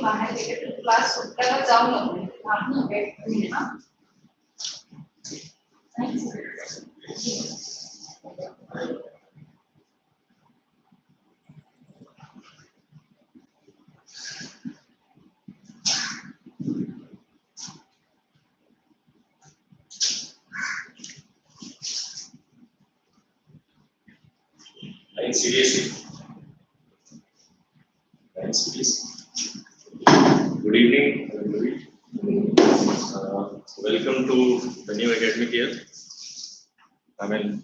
बाहर लेके क्लास सुटला जाऊ नको आपण वेट करूया ना CBSE. Good evening, everybody. Welcome to the new academic year. I mean,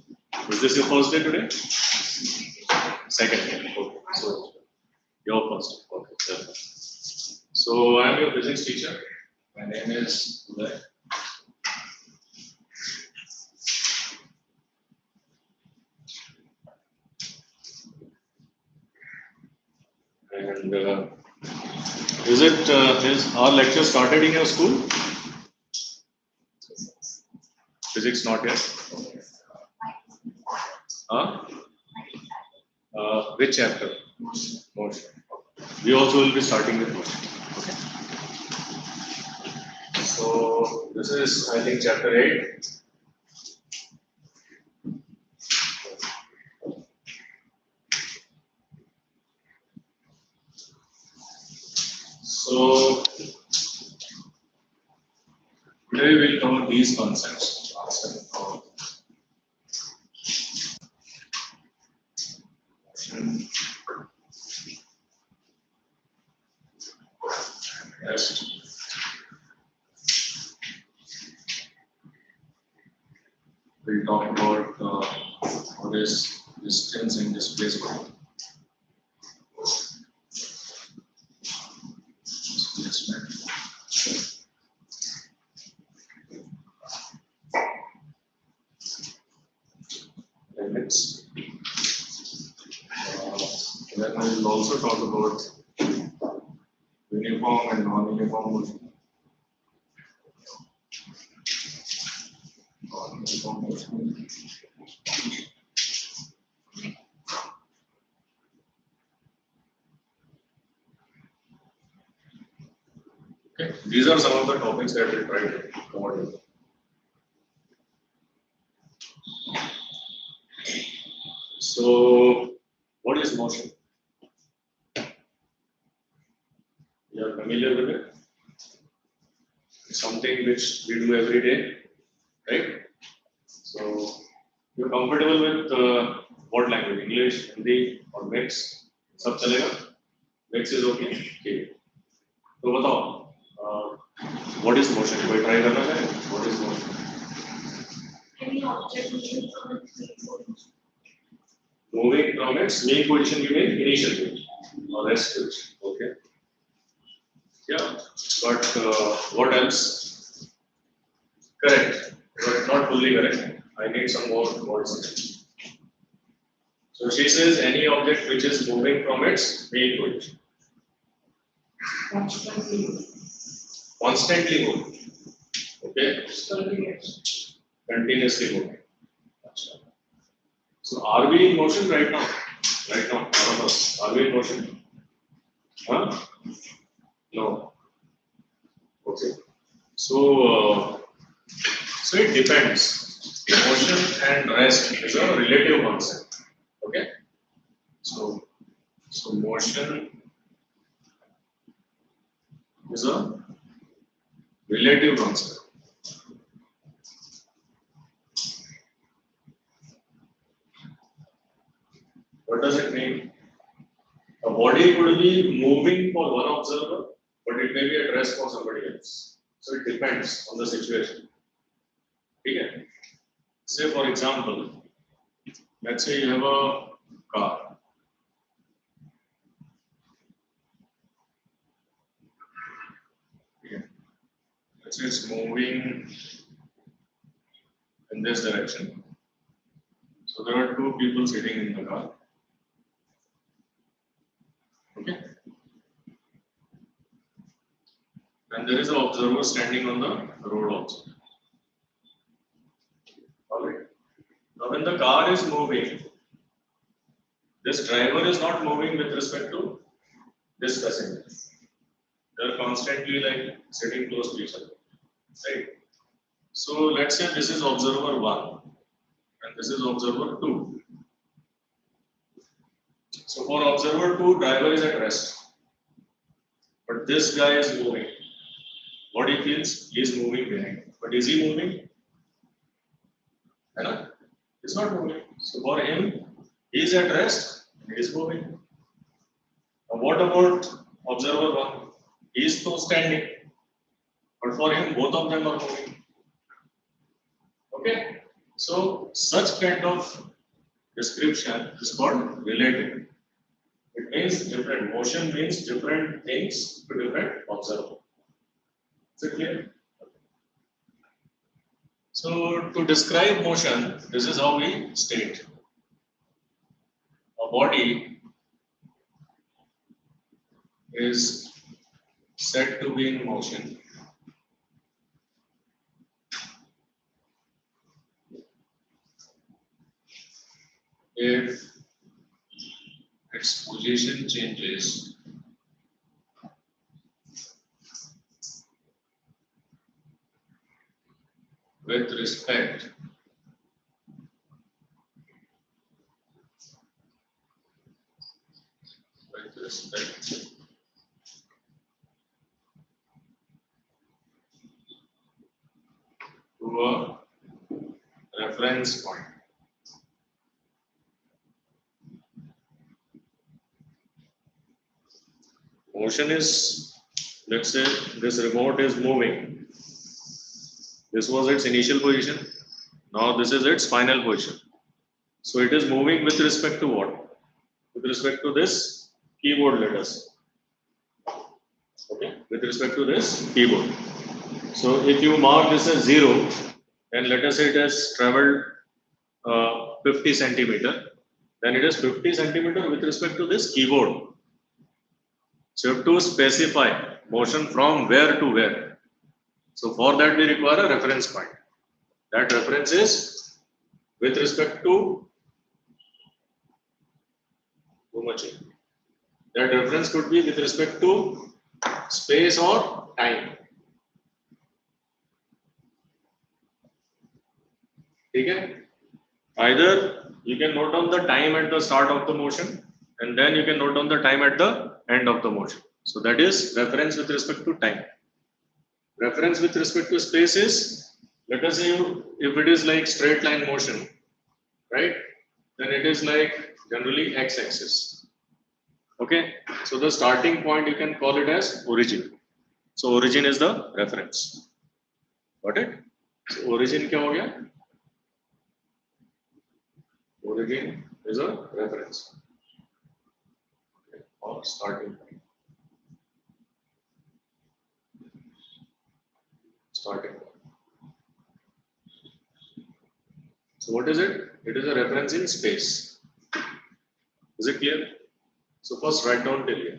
is this your first day today? Second day. Okay. So, your first day. Okay. That's fine. So, I am your physics teacher. My name is Uday. And is our lecture started in your school? Physics not yet? Huh? Which chapter? Motion. We also will be starting with motion. Okay. So this is, I think, chapter 8. So today we will cover these concepts. Rest. We'll talk about what is distance and displacement. Limits. Then we will also talk about uniform and non-uniform motion. Non-uniform motion. Okay, these are some of the topics that we try to cover. So, what is motion? You are familiar with it? It's something which we do every day, right? So, you're comfortable with what language? English, Hindi, or mix? सब चलेगा? Mix is okay. Okay. तो बताओ, what is motion? कोई try करना चाहे? What is motion? Any object moving from its Moving from its main position, you mean initial position or rest position. Okay. Yeah, but what else? Correct, but not fully correct. I need some more words. So she says any object which is moving from its main position. Constantly moving. Okay. Continuously moving. So are we in motion right now? Right now, all of us. Are we in motion? Huh? No. Okay. So, so it depends. Motion and rest is a relative concept. Okay. So motion is a relative concept. What does it mean? A body could be moving for one observer, but it may be at rest for somebody else. So it depends on the situation. Okay. Say for example, let's say you have a car. Okay. Let's say it's moving in this direction. So there are two people sitting in the car. Okay. And there is an observer standing on the road also. Alright. Now when the car is moving, this driver is not moving with respect to this passenger. They are constantly like sitting close to each other. Right? So let's say this is observer 1 and this is observer 2. So for observer 2, driver is at rest. But this guy is moving. What he feels? He is moving behind. But is he moving? He's not moving. So for him, he is at rest and he is moving. Now what about observer 1? He is still standing. But for him, both of them are moving. Okay? So such kind of description is called relative. It means different. Motion means different things to different observer. Is it clear? So to describe motion, this is how we state. A body is said to be in motion if its position changes with respect to a reference point. Motion is, let's say this remote is moving. This was its initial position. Now this is its final position. So it is moving with respect to what? With respect to this keyboard, let us. Okay, with respect to this keyboard. So if you mark this as 0, and let us say it has traveled 50 centimeter, then it is 50 centimeter with respect to this keyboard. So you have to specify motion from where to where. So for that we require a reference point. That reference is with respect to too much. That reference could be with respect to space or time. Okay? Either you can note down the time at the start of the motion, and then you can note down the time at the end of the motion. So that is reference with respect to time. Reference with respect to space is, let us say if it is like straight line motion, right? Then it is like generally x-axis. Okay, so the starting point you can call it as origin. So origin is the reference. Got it? So origin क्या हो गया? Origin is a reference. Okay. Or starting point. Starting point. So what is it? It is a reference in space. Is it clear? So first write down till here.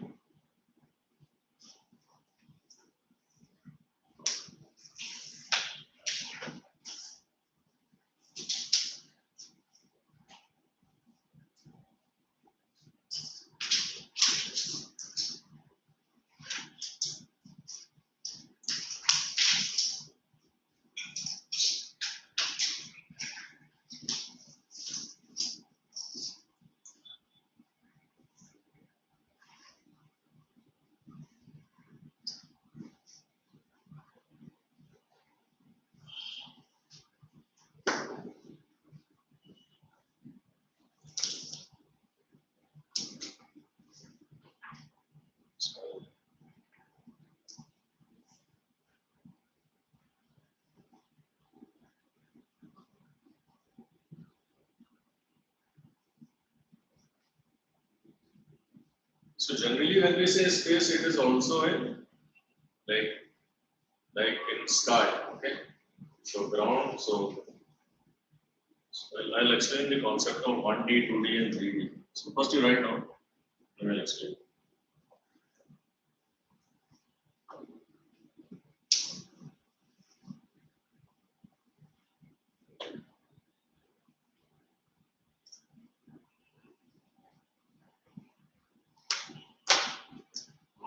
So generally when we say space, it is also in like in sky. Okay. So ground. So I'll explain the concept of 1D, 2D, and 3D. So first you write down. Then I'll explain.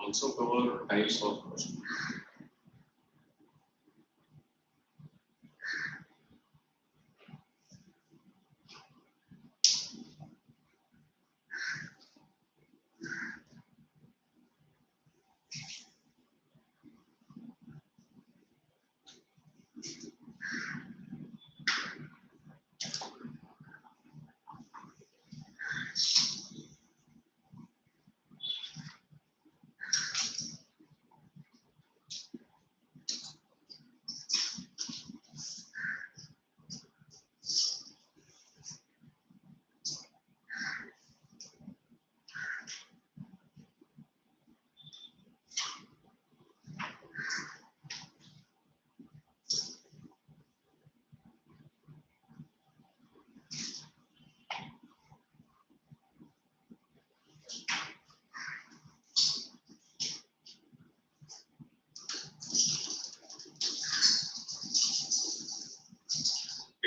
Also cover types of motion.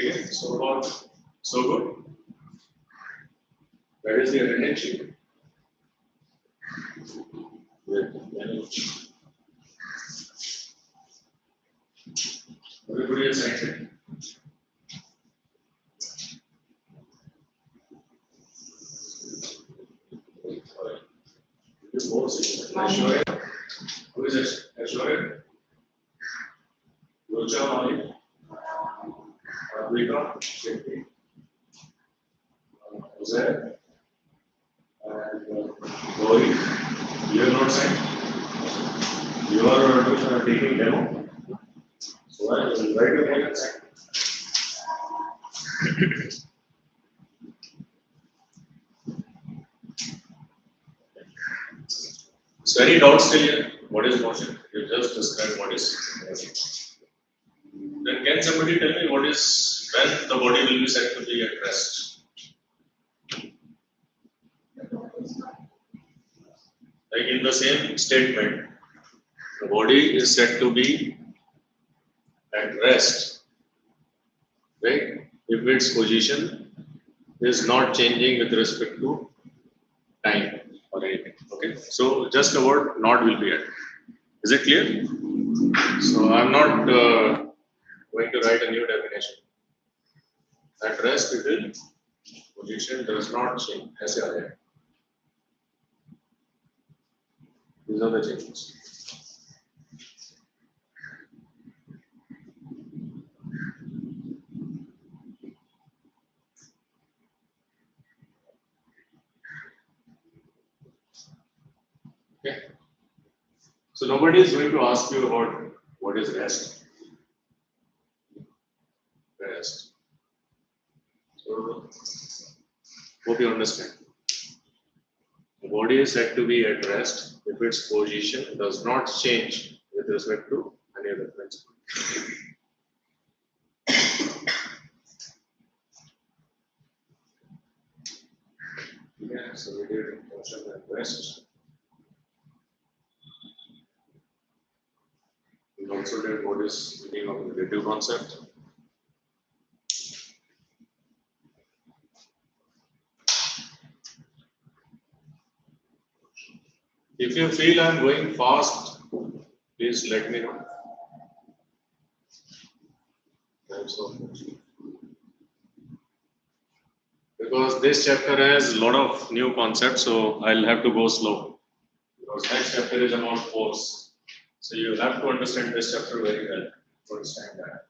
ठीक है, so far so good. That is the attendance sheet. Everybody has signed it. Ashwarya, who is it? Ashwarya, Rocha Mali, Advika, Shetty, Jose, and Gauri. You have not signed. You are taking demo. So I will invite you here and sign. So any doubts still here? What is motion? You just describe what is motion. Then can somebody tell me what is when the body will be said to be at rest? Like in the same statement, the body is said to be at rest, right? If its position is not changing with respect to time or anything. Okay, so just a word not will be at. Is it clear? So I'm not going to write a new definition. At rest, it will position does not change. ऐसे आ जाएगा. These are the changes. Okay. So nobody is going to ask you about what is rest. Rest. So hope you understand. The body is said to be at rest if its position does not change with respect to any other principle. Yeah, so we did motion at rest. We also did what is meaning of relative concept. If you feel I am going fast, please let me know. Because this chapter has a lot of new concepts, so I'll have to go slow. Because next chapter is about force. So you have to understand this chapter very well to understand that.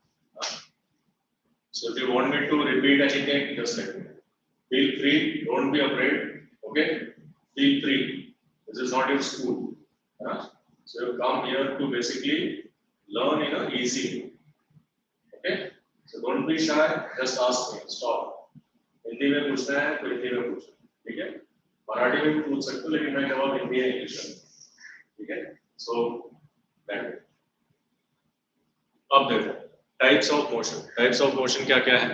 So if you want me to repeat anything, just let me know. Feel free, don't be afraid. Okay? Feel free. This is not your school. So you come here to basically learn in an easy way. Okay? So don't be shy, just ask me. Stop. Hindi में पूछना है तो हिंदी में पूछो, ठीक है? मराठी में भी पूछ सकते हो, लेकिन मैं जवाब हिंदी या इंग्लिश में, ठीक है? So that way. अब देखो types of motion. Types of motion क्या क्या है?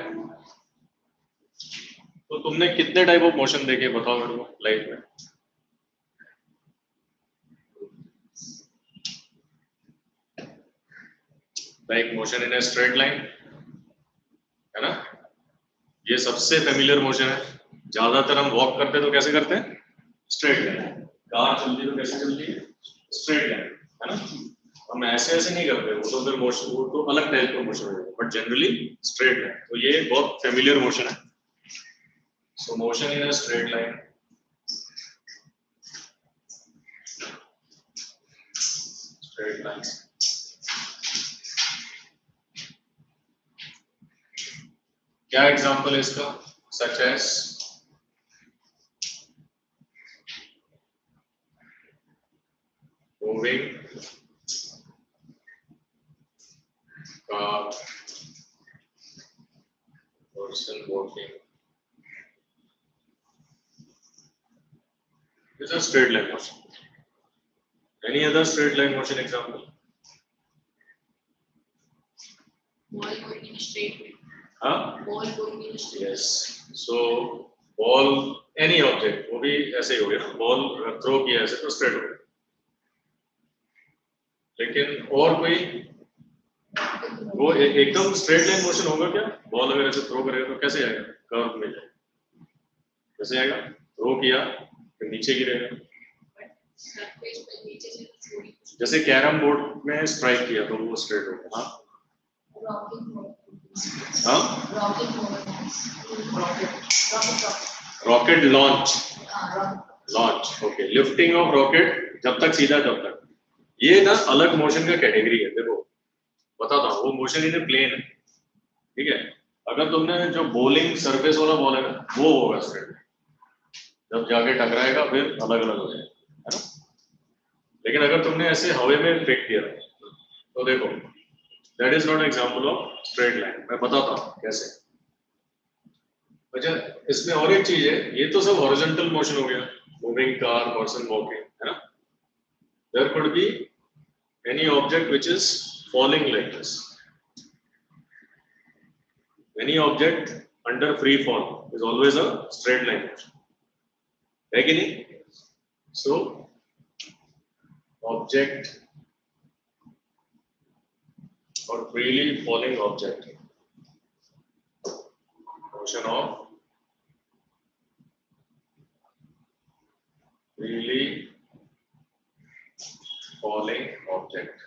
तो तुमने कितने टाइप ऑफ मोशन देखे बताओ मेरे को लाइफ में? Like motion in a straight line, है ना? ये सबसे फेमिलियर मोशन है. ज्यादातर हम वॉक करते हैं तो कैसे करते हैं? Straight line. कार चलती है तो कैसे चलती है? स्ट्रेट लाइन, है ना? हम ऐसे ऐसे नहीं करते, वो तो फिर मोशन, वो तो अलग टाइप का मोशन है, बट जनरली स्ट्रेट लाइन. तो ये बहुत फेमिलियर मोशन है. So motion in a straight line. Straight line. क्या एग्जाम्पल है इसका? Such as moving car, person walking. This is a straight line motion. Any other straight line motion example? Ball going in a straight way. Ball going in a straight. Yes. So ball, any object, वो भी ऐसे ही हो गया ना. Ball throw किया ऐसे तो straight हो गया. लेकिन और कोई वो एकदम स्ट्रेट लाइन मोशन होगा क्या? बॉल अगर ऐसे थ्रो करेगा तो कैसे आएगा? कर्व में जाएगा, कैसे आएगा? थ्रो किया फिर नीचे गिरेगा, जैसे कैरम बोर्ड में स्ट्राइक किया तो वो स्ट्रेट होगा। हाँ rocket launch, okay, lifting of rocket जब तक सीधा तब तक, ये ना अलग मोशन का कैटेगरी है। देखो बताता हूँ, वो मोशन इन प्लेन है, ठीक है। अगर तुमने जो बॉलिंग सरफेस वाला बॉल है ना, वो होगा स्ट्रेट, जब जाके टकराएगा फिर अलग अलग हो जाएगा, है ना। लेकिन अगर तुमने ऐसे हवा में फेंक दिया तो देखो, that is not example of straight line. मैं बताता हूँ कैसे। अच्छा, इसमें और एक चीज है, ये तो सब हॉरिजॉन्टल मोशन हो गया, मूविंग कार, पर्सन वॉकिंग, है ना। There could be any object which is falling like this. Any object under free fall is always a straight line motion. है कि नहीं? So object or freely falling object, motion of freely falling object,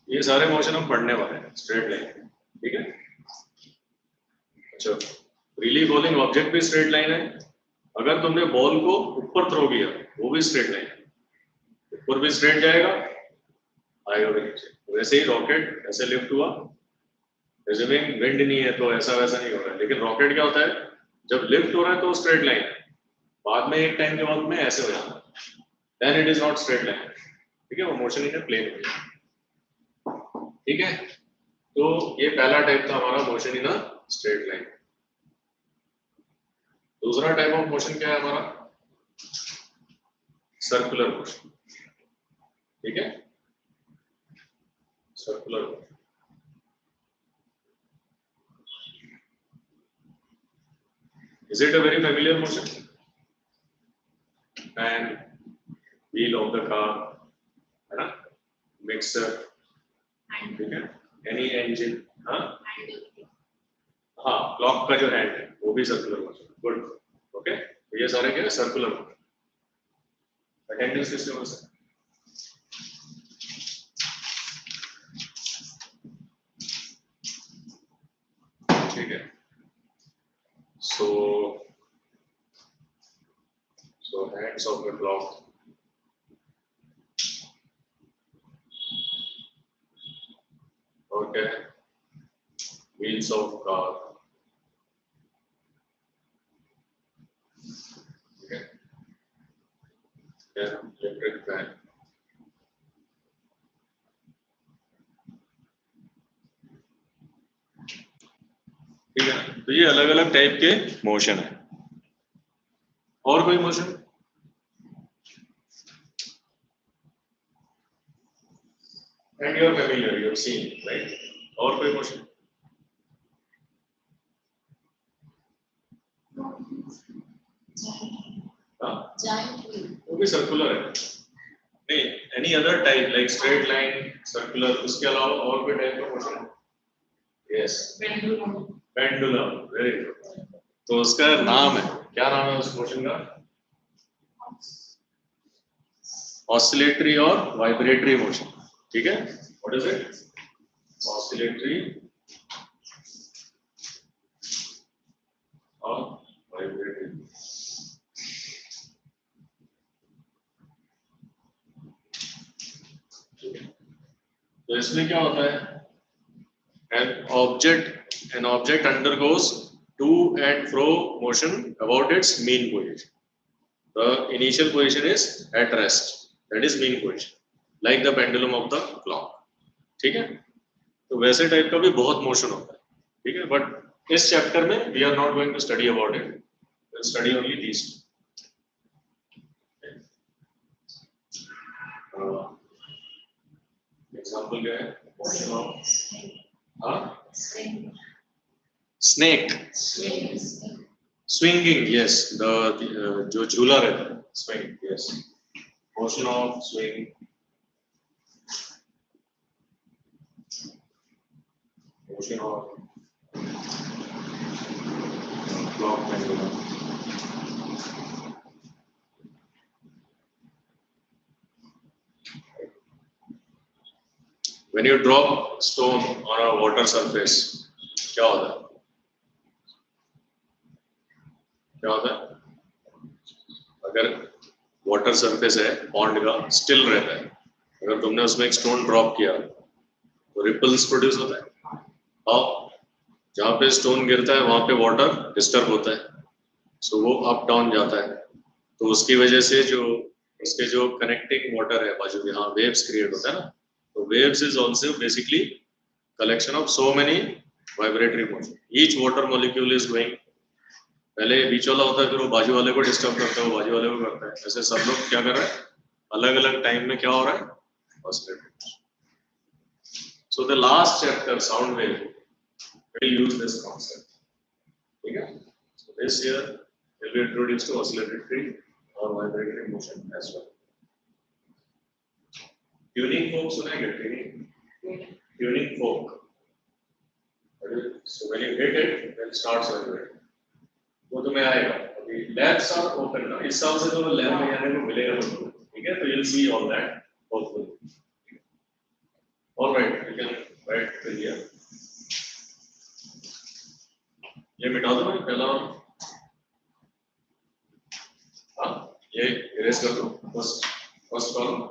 ये सारे motion हम पढ़ने वाले हैं straight line, ठीक है। अच्छा, फ्रीली फॉलिंग ऑब्जेक्ट भी स्ट्रेट लाइन है। अगर तुमने बॉल को ऊपर थ्रो किया वो भी स्ट्रेट लाइन है, ऊपर भी स्ट्रेट जाएगा, आएगा भी नीचे। वैसे ही रॉकेट ऐसे लिफ्ट हुआ, जैसे में विंड नहीं है तो ऐसा वैसा नहीं हो रहा है, लेकिन रॉकेट क्या होता है, जब लिफ्ट हो रहा है तो स्ट्रेट लाइन है, बाद में एक टाइम के बाद में ऐसे हो जाता है, then it is not straight line, ठीक है, वो मोशन इन प्लेन हो गया, ठीक है। तो ये पहला टाइप था हमारा मोशन इन स्ट्रेट लाइन। दूसरा टाइप ऑफ मोशन क्या है हमारा? सर्कुलर मोशन, ठीक है, circular motion. Is it a very familiar motion? And wheel of the car, है ना, mixer, ठीक है, any engine, हाँ हाँ, क्लॉक का जो हैंड है वो भी सर्कुलर मोशन, गुड, ओके। तो ये सारे क्या है? Circular motion. अटेंडेंस किससे हो सकता है? ठीक है। So hands of the clock, okay, wheels of car, okay, then electric fan, ठीक है। तो ये अलग अलग टाइप के मोशन है। और कोई motion? And you are familiar, you have seen, right? और कोई मोशन? वो भी सर्कुलर है। नहीं, any other type like straight line, circular, उसके अलावा और कोई टाइप का motion? Yes. Pendulum, very good. तो उसका नाम है, क्या नाम है उस मोशन का? ऑसिलेटरी और वाइब्रेटरी मोशन, ठीक है। What is it? ऑसिलेटरी और वाइब्रेटरी। तो इसमें क्या होता है? An object undergoes to and fro motion about its mean position. The initial position is at rest, that is mean position, like the pendulum of the clock, ठीक है। तो वैसे टाइप का भी बहुत मोशन होता है, ठीक है, बट इस चैप्टर में we are not going to study about it, we'll study only these two. Example क्या है? Motion of snake, swinging, yes, the जो झूला रहता है, swing, yes, motion of swing, motion or block pendulum. When you drop stone on a water surface, क्या होता है? क्या होता है? अगर वाटर सरफेस है पॉन्ड का स्टिल रहता है, अगर तुमने उसमें एक स्टोन ड्रॉप किया तो रिपल्स प्रोड्यूस होता है, और जहाँ पे स्टोन गिरता है वहाँ पे वाटर डिस्टर्ब होता है, सो वो अप डाउन जाता है, तो उसकी वजह से जो उसके जो कनेक्टिंग वाटर है बाजू में, हाँ वेव्स क्रिएट होता है ना, तो waves is also basically collection of so many vibratory motion, each water molecule is going, पहले बीच वाला होता है फिर वो बाजू वाले को डिस्टर्ब करता है, वो बाजू वाले को करता है, ऐसे सब लोग क्या कर रहे हैं, अलग अलग टाइम में क्या हो रहा है, oscillating. So the last chapter sound wave will use this concept. Okay? So this year will be introduced to oscillatory or vibratory motion as well. Tuning fork सुनेंगे, tuning fork. So when you hit it, then starts vibrating. वो तुम्हें आएगा. अभी labs are open ना, इस साल से तो lab में जाने को मिलेगा तुमको, ठीक है? तो you'll see all that hopefully. All right, you can write till here. ये मिटा दो भाई पहला, हाँ ये इरेज कर दो first column.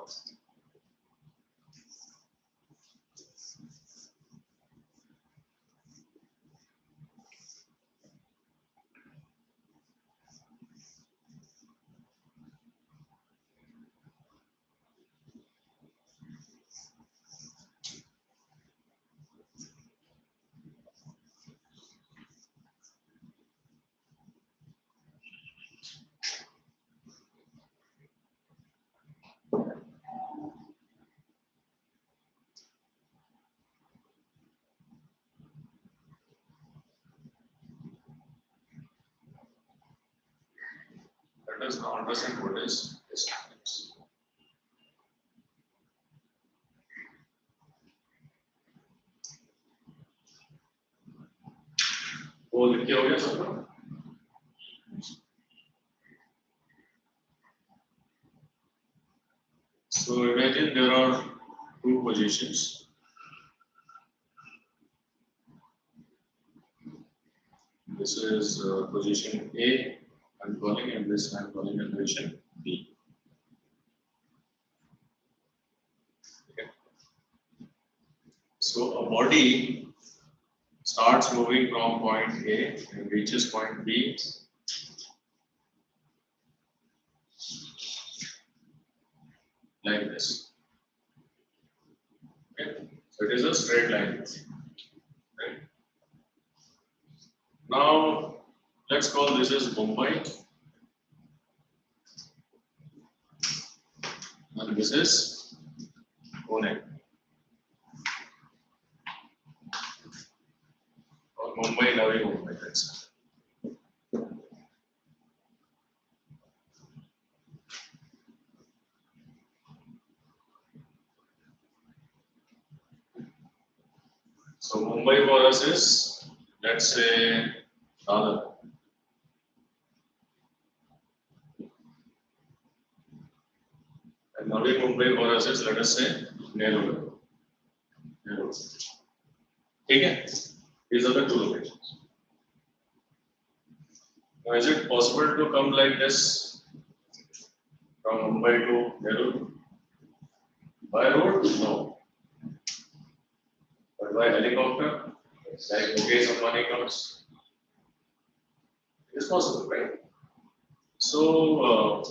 Let us now understand what is distance. वो लिख के हो गया सबका? So imagine there are two positions. This is position A, I'm calling, and this I'm calling as position B. Okay. So a body starts moving from point A and reaches point B. Like this. Okay. So it is a straight line. Right. Now let's call this as Mumbai, and this is Pune. Or Mumbai, Navi Mumbai, that's it. So Mumbai for us is, let's say, Dadar. And Navi Mumbai for us is, let us say, Nehru. Okay? These are the two locations. Now, is it possible to come like this from Mumbai to Nehru? By road? No. But by helicopter? Like Mukesh Ambani comes? It is possible, right? So,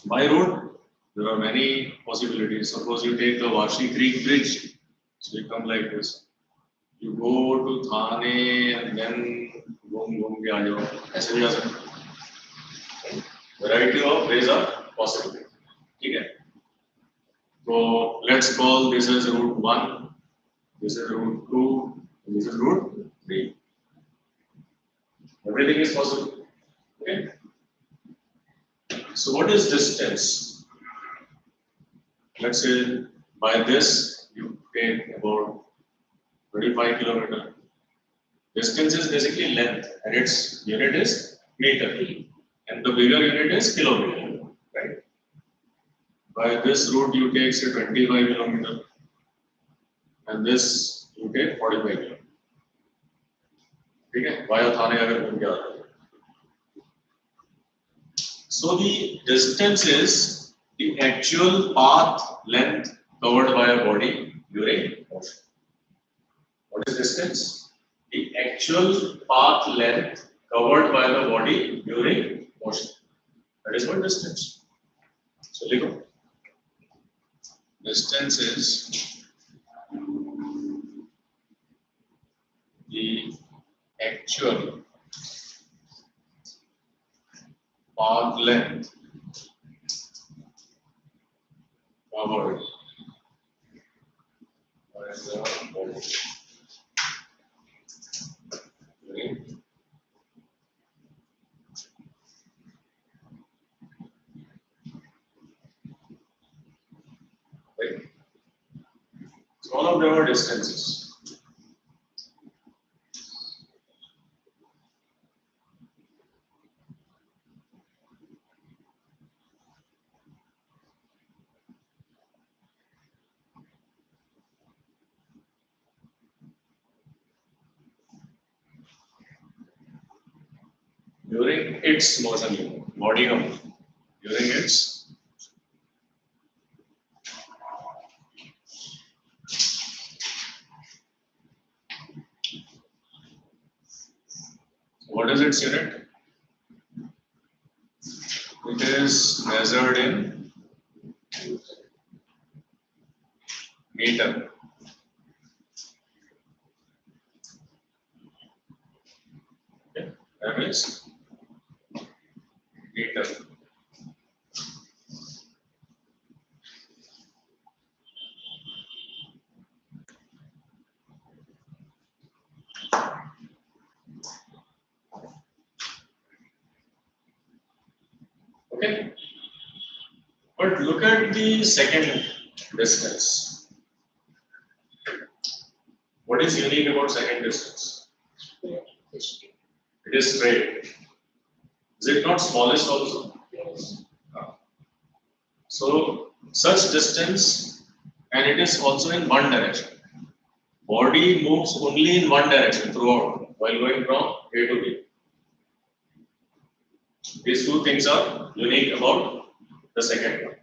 by road, there are many possibilities. Suppose you take the Vashi Creek Bridge. So you come like this. You go to Thane and then घूम के आ जाओ, ऐसे भी आ सकते हैं. Variety of ways are possible. ठीक है? So let's call this as route 1, this is route 2, and this is route 3. Everything is possible. Okay? So what is distance? Let's say by this you take about 25 kilometer. Distance is basically length, and its unit is meter, and the bigger unit is kilometer, right? By this route you take say 25 kilometer, and this you take 45 kilometer. ठीक है? Via Thane अगर घूम के आता है. So the distance is the actual path length covered by a body during motion. What is distance? The actual path length covered by the body during motion. That is what distance. So लिखो. Distance is the actual path length covered by the body during right. So all of them are distances. During its motion, body का motion. During its what is its unit? It is measured in meter. Okay, that is meter. Okay, but look at the second distance. What is unique about second distance? It is straight. Is it not smallest also? Yes. So such distance, and it is also in one direction. Body moves only in one direction throughout while going from A to B. These two things are unique about the second one.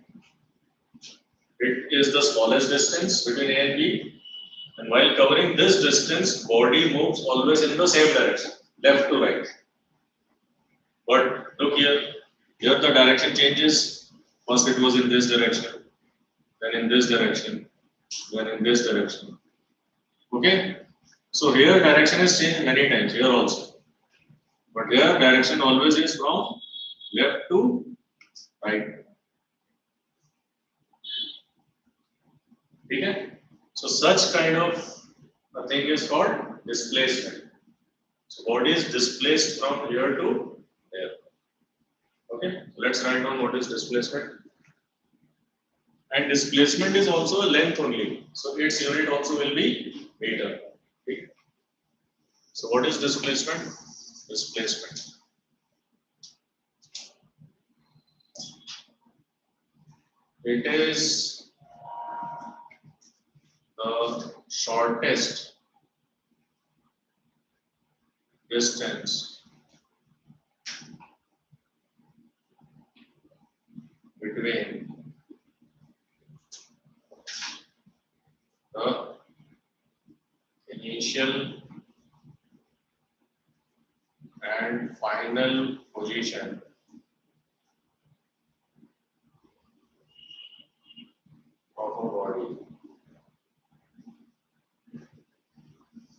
It is the smallest distance between A and B, and while covering this distance, body moves always in the same direction, left to right. But look here, here the direction changes. First it was in this direction, then in this direction, then in this direction. Okay? So here direction is changed many times, here also. But here direction always is from left to right. Okay? So such kind of a thing is called displacement. So body is displaced from here to there. Okay? So let's write down what is displacement. And displacement is also a length only. So its unit also will be meter. Okay? So what is displacement? Displacement. It is the shortest distance between the initial and final position of a body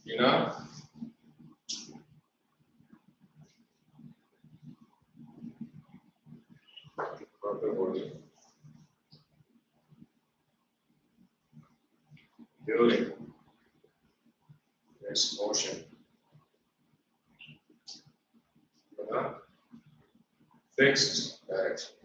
in a proper body during its motion in a fixed direction.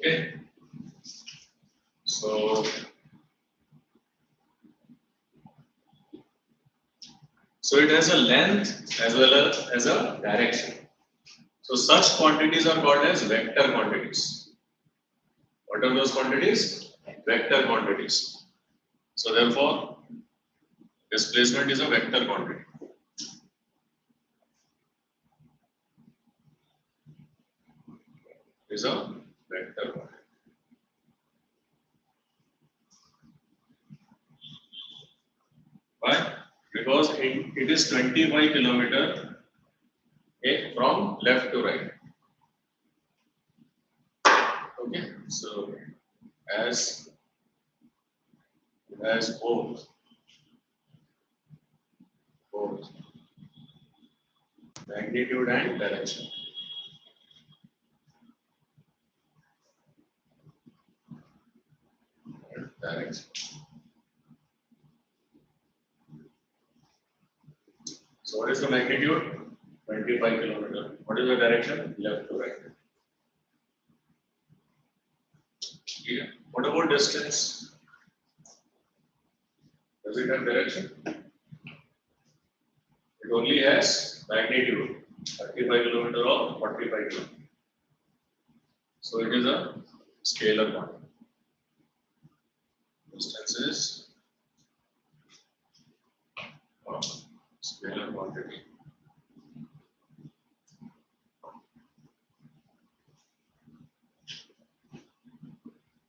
Okay. So it has a length as well as a direction. So such quantities are called as vector quantities. What are those quantities? Vector quantities. So therefore, displacement is a vector quantity. Is a vector quantity. Why? Because it is 25 kilometer from left to right. Okay, so as both magnitude and direction. So what is the magnitude? 25 kilometer. What is the direction? Left to right. Yeah. What about distance? Does it have direction? It only has magnitude. 35 kilometer or 45 kilometer. So it is a scalar quantity. Distance is a scalar quantity.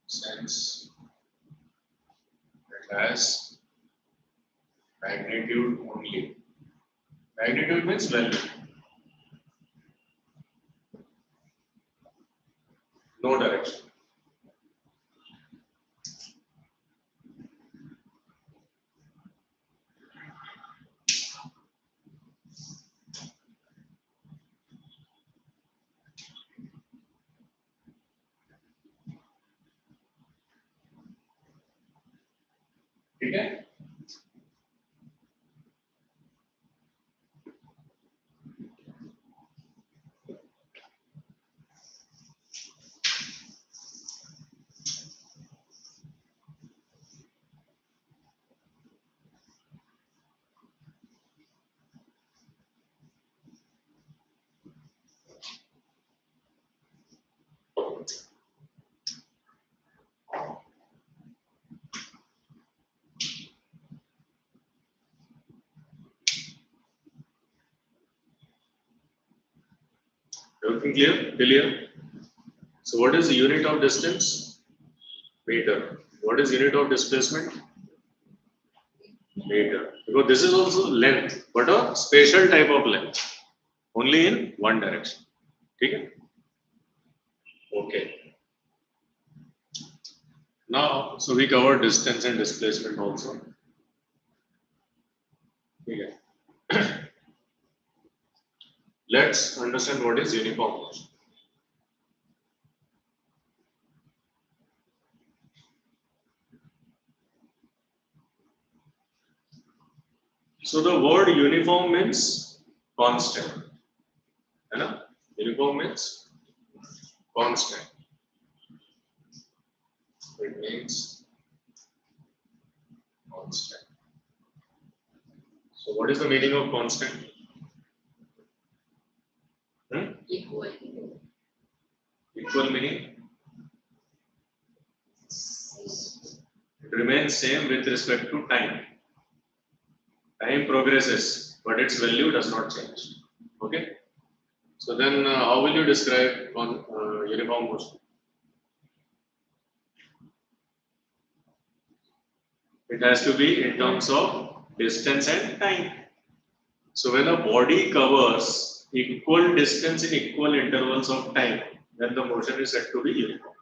Since it has magnitude only. Magnitude means value. No direction. Okay? Everything clear? Clear? So what is the unit of distance? Meter. What is unit of displacement? Meter. Because this is also length, but a spatial type of length. Only in one direction. Okay? Okay. Now, so we covered distance and displacement also. Okay. Let's understand what is uniform motion. So the word uniform means constant. You know? Uniform means constant. It means constant. So what is the meaning of constant? Equal. Equal meaning? It remains same with respect to time. Time progresses, but its value does not change. Okay? So then how will you describe uniform motion? It has to be in terms of distance and time. So when a body covers equal distance in equal intervals of time, then the motion is said to be uniform.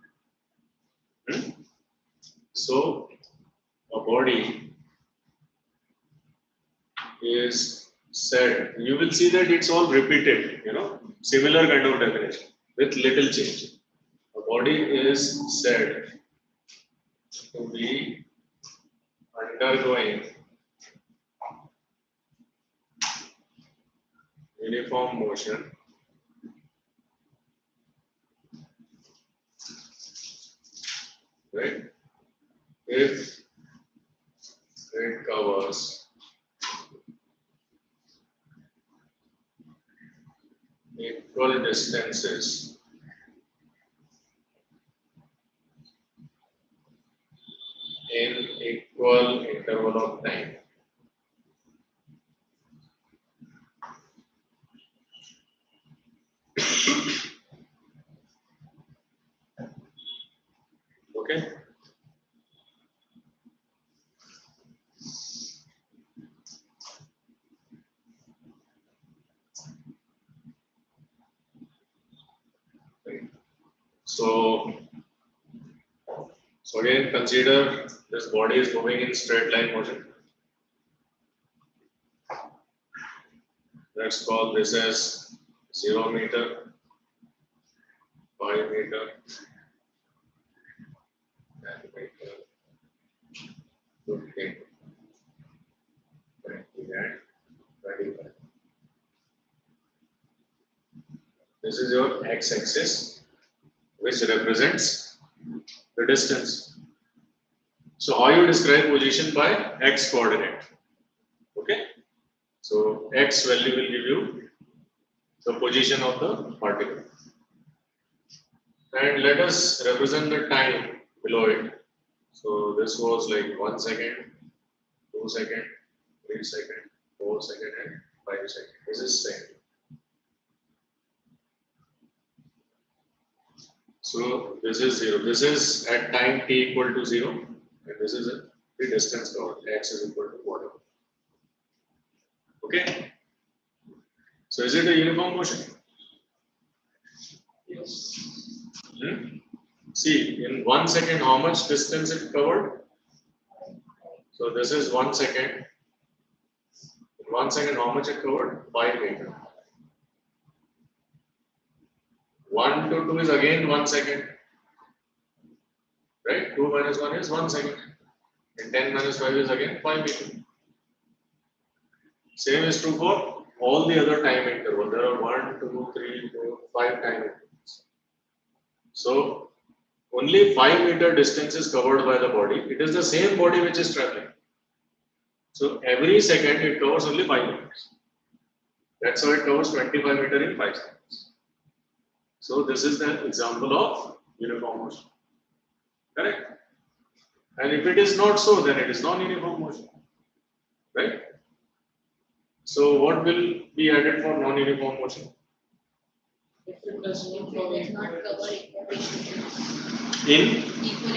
So a body is said, you will see that it's all repeated, similar kind of definition with little change. A body is said to be undergoing uniform motion equal distances in equal interval of time. Okay. So again, consider this body is moving in straight line motion. Let's call this as 0 meter, 5 meter, 10 meter, 15, 20, and 25. This is your x-axis, which represents the distance. So how you describe position by x coordinate? Okay. So x value will give you the position of the particle. And let us represent the time below it. So this was like 1 second, 2 second, 3 second, 4 second, and 5 second. This is same. So this is 0. This is at time t equal to 0, and this is the distance covered. X is equal to whatever. Okay. So is it a uniform motion? Yes. See, in 1 second, how much distance it covered? So this is 1 second. In 1 second, how much it covered? 5 meter. 1 to 2 is again 1 second. Right? 2 minus 1 is 1 second. And 10 minus 5 is again 5 meter. Same is true for all the other time intervals. There are 1, 2, 3, 4, 5 time intervals. So only 5 meter distance is covered by the body. It is the same body which is traveling. So every second it covers only 5 meters. That's how it covers 25 meter in 5 seconds. So this is the example of uniform motion. Correct? And if it is not so, then it is non-uniform motion. Right? So what will be added for non-uniform motion? If it does not cover In? equal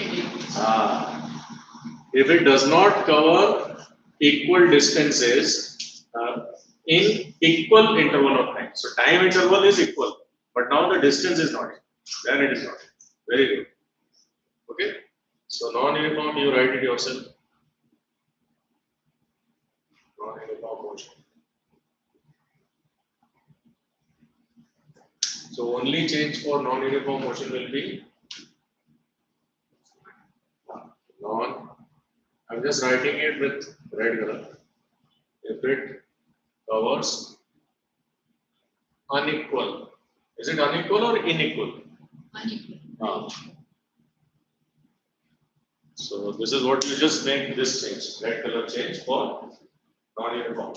If it does not cover equal distances in equal interval of time. So time interval is equal, but now the distance is not. Then it is not. Very good. Okay. So non-uniform, you write it yourself. Non-uniform motion. So only change for non-uniform motion will be non. I'm just writing it with red color. If it covers unequal, is it unequal or unequal? unequal. So this is what you just make this change, red color change for non-uniform.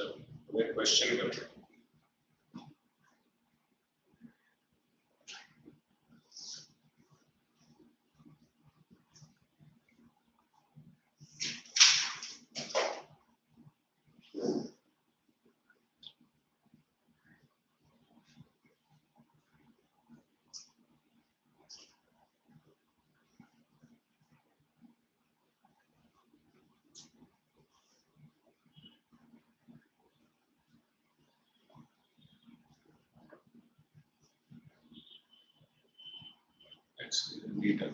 चलो एक question करते हैं. Meter.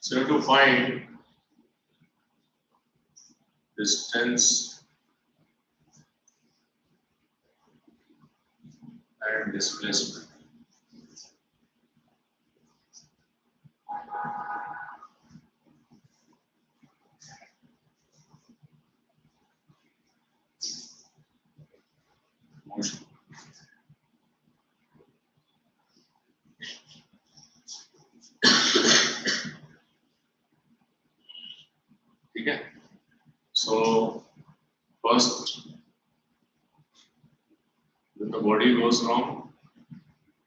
So you have to find distance and displacement. Motion. Okay. So first, when the body goes from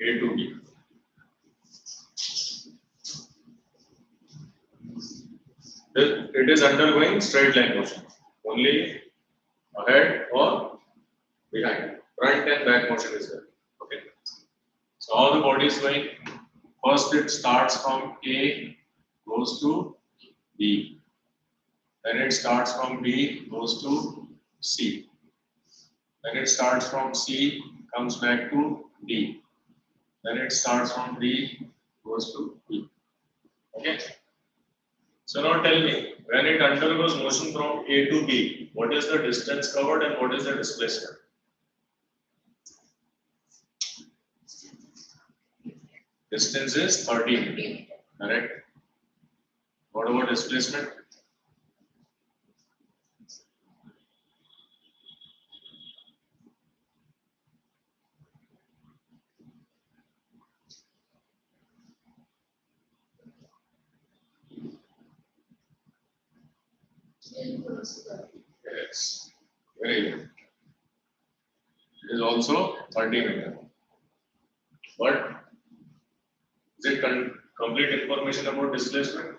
A to B, it is undergoing straight line motion, only ahead or behind. Front and back motion is there. Okay. So how the body is going? First, it starts from A, goes to B. Then it starts from B, goes to C. Then it starts from C, comes back to D. Then it starts from D, goes to B. Okay. So now tell me, when it undergoes motion from A to B, what is the distance covered and what is the displacement? Distance is 30 meters. Correct. What about displacement? Yes. Very good. It is also 30 meters. But is it complete information about displacement?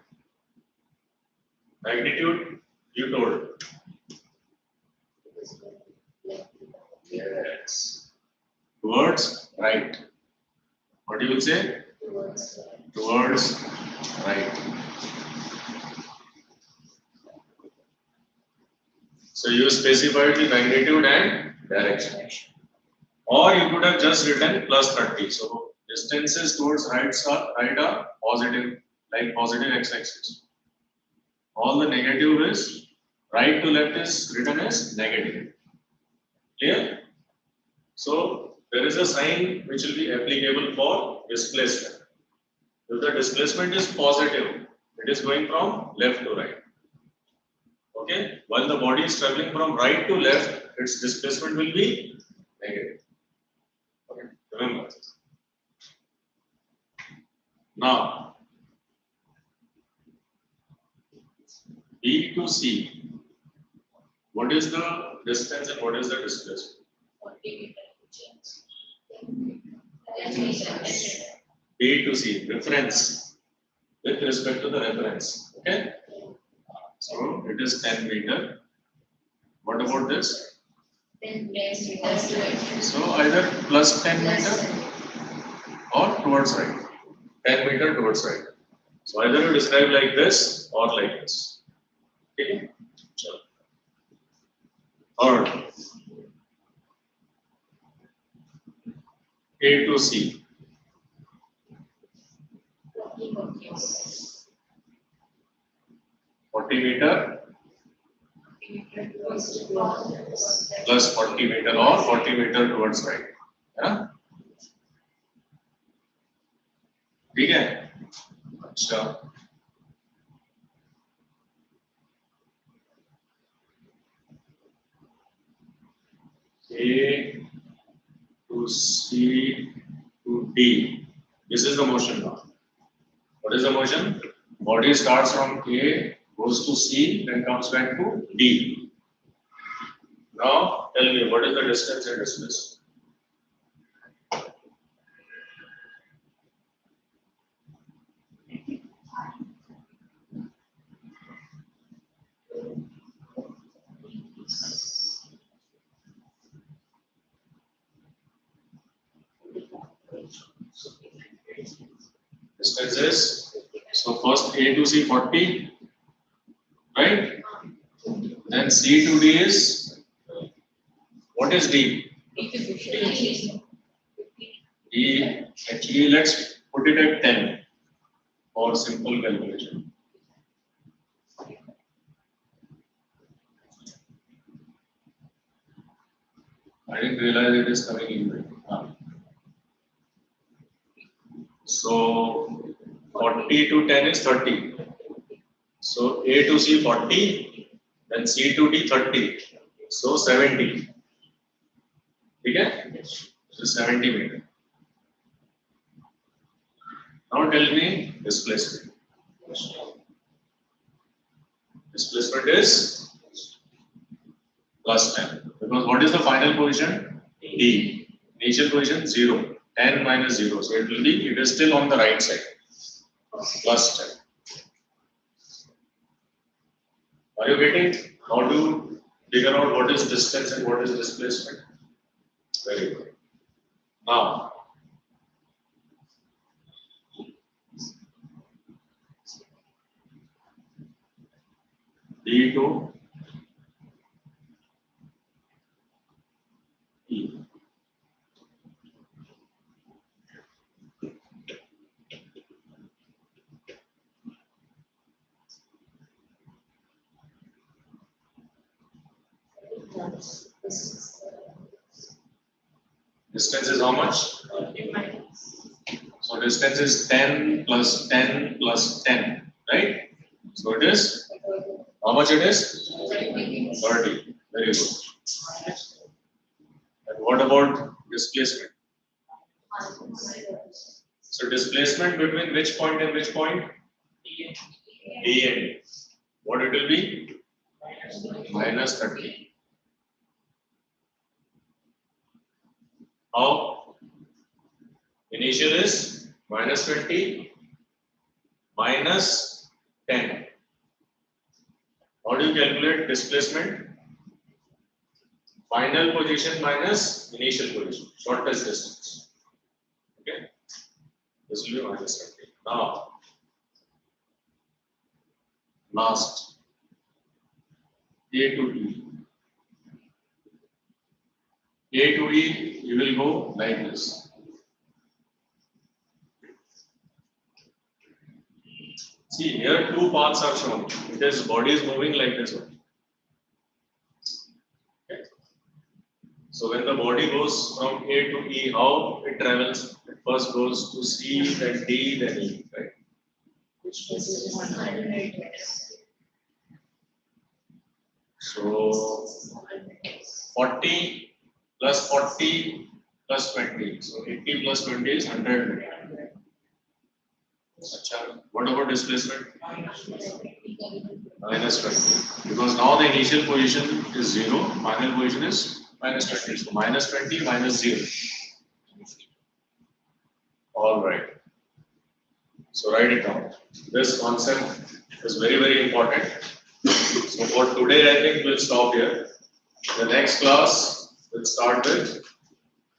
Magnitude, you told. Yes. Towards right. What do you will say? Towards right. So you specified the magnitude and direction. Or you could have just written plus 30. So distances towards right are positive, like positive x-axis. All the negative is right to left is written as negative. Clear? So there is a sign which will be applicable for displacement. If the displacement is positive, it is going from left to right. Okay? While the body is traveling from right to left, its displacement will be negative. Okay? Remember. Now, B to C, what is the distance and what is the displacement? 40 meters. B to C, reference, with respect to the reference. Okay? So, it is 10 meter. What about this? 10 meters. So, either plus 10 meter or towards right. 10 meter towards right. So, either you describe like this or like this. Okay? Sure. Third, A to C. 40 meter plus 40 meter or 40 meter towards right. Yeah? ठीक है? अच्छा. A to C to D. This is the motion now. What is the motion? Body starts from A, goes to C, then comes back to D. Now tell me, what is the distance and displacement? Distance is, so first A to C 40, right? Then C to D is, what is D? D, actually let's put it at 10 for simple calculation. I didn't realize it is coming in. So 40 to 10 is 30. So A to C 40, then C to D 30. So 70. Okay? So 70 meter. Now tell me displacement. Displacement is plus 10. Because what is the final position? D. Initial position 0. 10 minus 0. So it is still on the right side. Plus 10. Are you getting how to figure out what is distance and what is displacement? Very good. Now, D to E. Distance is how much? So distance is 10 plus 10 plus 10, right? So it is, how much it is? 30. Very good. And what about displacement? So displacement between which point and which point? D and E. What it will be? Minus 30. How? Initial is minus 20 minus 10. How do you calculate displacement? Final position minus initial position, shortest distance. Okay? This will be minus 20. Now, last, A to D. A to E, you will go like this. See, here two paths are shown. It is body is moving like this one. Okay. So when the body goes from A to E, how it travels? It first goes to C, then D, then E, right? So 40 plus 40 plus 20. So 80 plus 20 is 100. Achha, what about displacement? Minus 20. Because now the initial position is 0, final position is minus 20. So minus 20 minus 0. Alright. So write it down. This concept is very, very important. So for today, I think we'll stop here. The next class will start with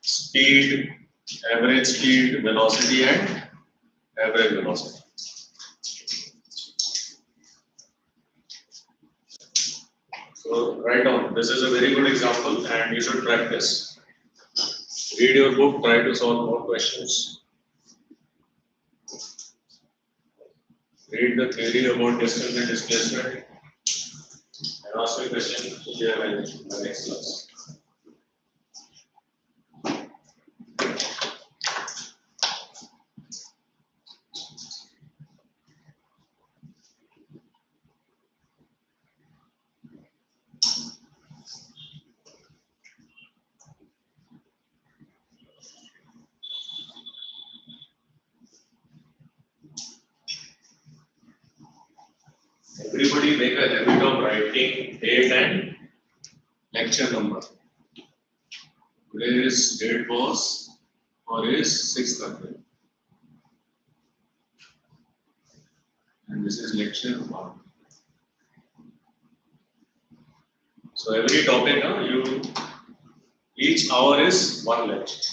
speed, average speed, velocity, and average velocity. So write down. This is a very good example, and you should practice. Read your book. Try to solve more questions. Read the theory about distance and displacement, and ask me a question here in the next class. Everybody make a habit of writing date and lecture number. Today's date was or is 6th April. And this is lecture 1. So every topic, each hour is one lecture.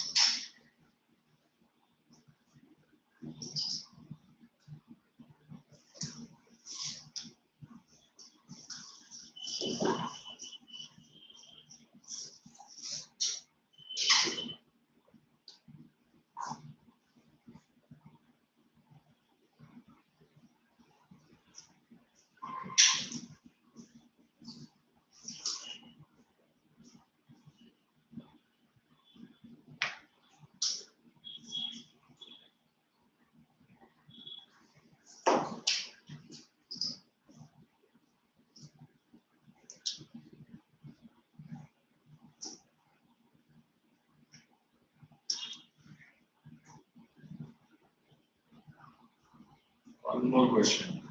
One more question.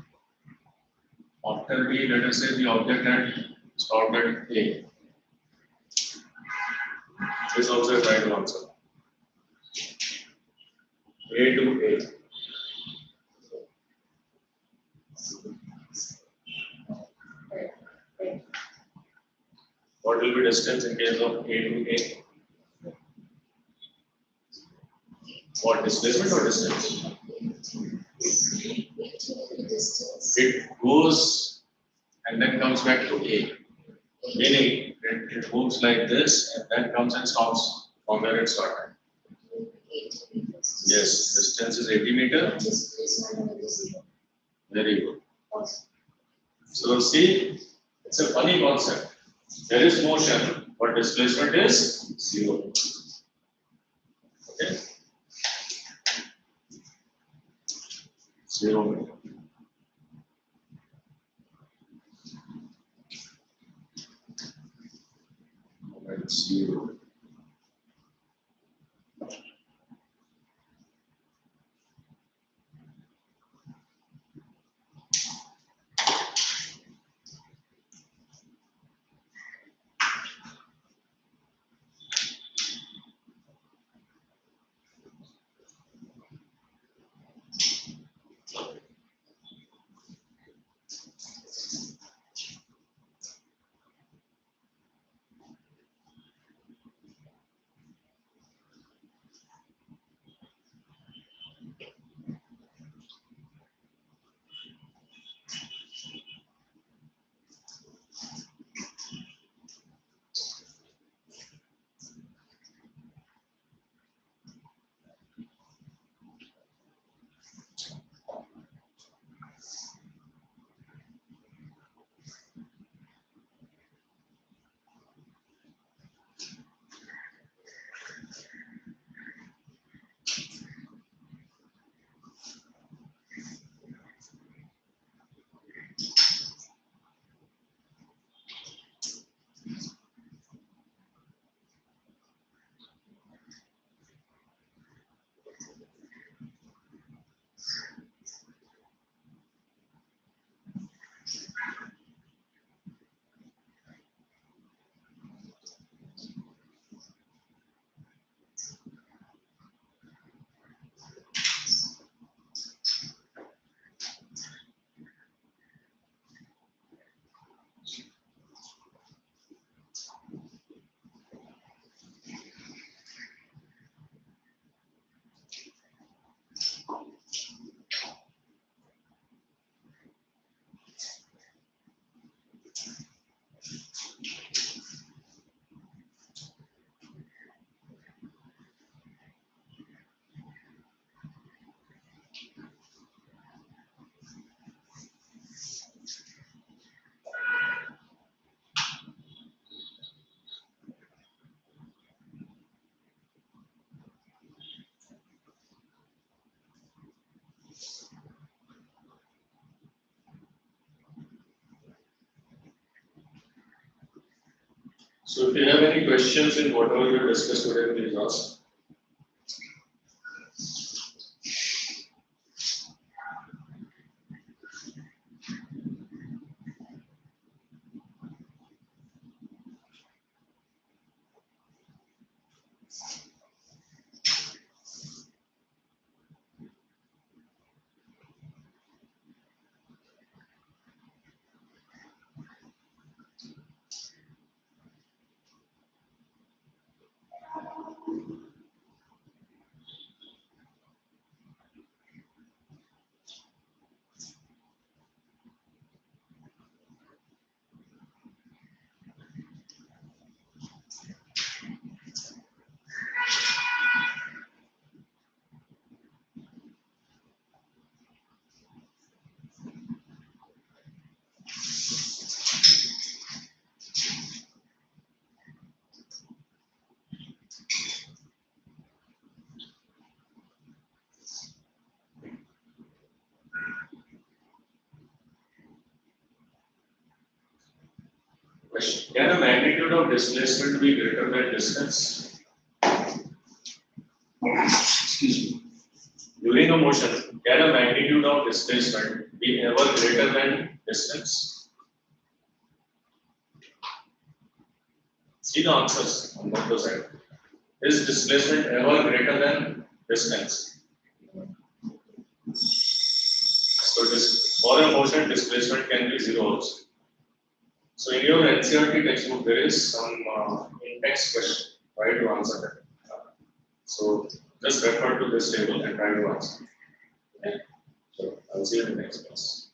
After B, let us say the object had stopped at A. This also a right answer. A to A. What will be distance in case of A to A? What, displacement or distance? It goes and then comes back to A. Meaning it moves like this and then comes and stops from where it started. Yes, distance is 80 meters. Very good. So see, it's a funny concept. There is motion, but displacement is 0. Okay? 0 meter. Moment 0. So if you have any questions in whatever we discussed today, please ask. Question. Can the magnitude of displacement be greater than distance? Excuse me. During a motion, can the magnitude of displacement be ever greater than distance? See the answers on both the sides. Is displacement ever greater than distance? So for a motion, displacement can be zero also. So in your NCERT textbook, there is some in-text question. Try to answer that. So just refer to this table and try to answer. Okay. So I'll see you in the next class.